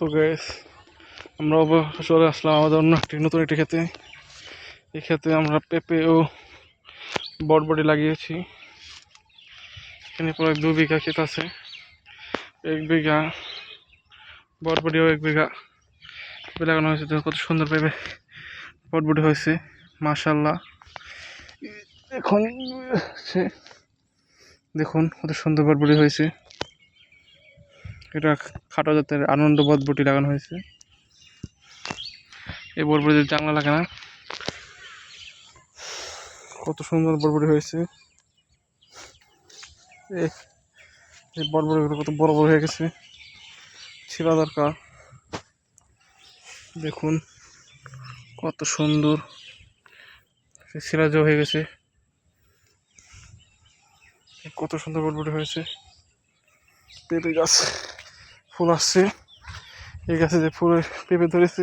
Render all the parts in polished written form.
তো গাইস, আমরা চলে আসলাম আমাদের অন্য নতুন একটি ক্ষেতে। এই ক্ষেতে আমরা পেঁপে ও বরবটি লাগিয়েছি। এখানে প্রায় 2 বিঘা ক্ষেত আছে। 1 বিঘা বরবটি ও 1 বিঘা পেঁপে লাগানো হয়েছে। কত সুন্দর পেঁপে বরবটি হয়েছে, মাশাআল্লাহ। এখন দেখুন কত সুন্দর বরবটি হয়েছে। এটা খাটো জাতের আনন্দ বরবটি লাগানো হয়েছে। এই বরবটির জাংলা লাগে না, কত সুন্দর বরবটি হয়েছে। এই বরবটিগুলো কত বড় বড় হয়ে গেছে, ছিঁড়া দরকার। দেখুন কত সুন্দর ছিঁড়া হয়ে গেছে, কত সুন্দর বরবটি হয়েছে। পেঁপে গাছ ফুল আসছে, এই গাছে যে ফুলের পেঁপে ধরেছে।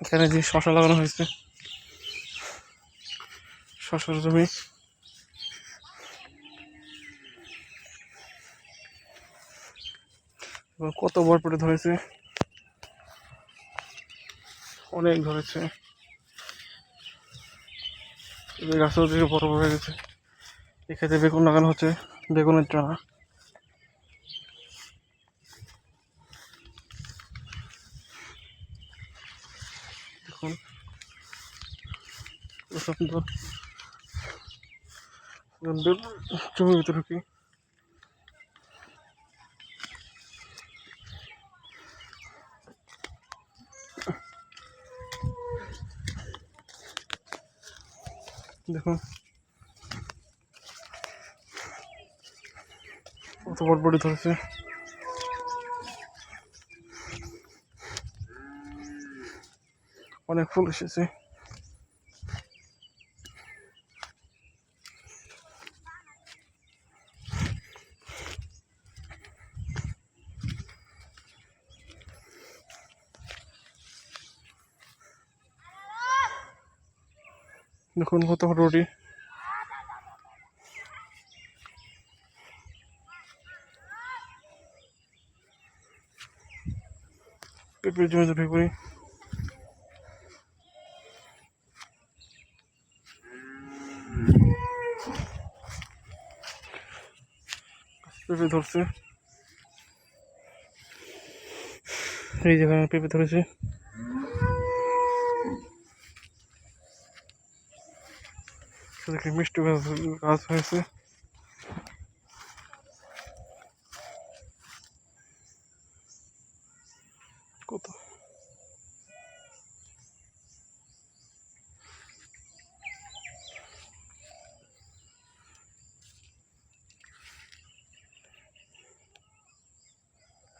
এখানে যে শশা লাগানো হয়েছে, শশার জমি। কত বরবটি ধরেছে, অনেক ধরেছে। এই গাছও দিকে বড় বড় হয়ে গেছে। এক্ষেত্রে বেগুন লাগানো হচ্ছে, বেগুনের চারা। দেখুন সুন্দর জমির ভিতরে কি দেখুন কত বরবটি ধরেছে। অনেক ফুল এসেছে। দেখুন কত বরবটি। পেঁপের জমি ঢুকে পড়ি। পেঁপে ধরছে, এই যেখানে পেঁপে ধরেছে। দেখি মিষ্টি গাছ হয়েছে। কত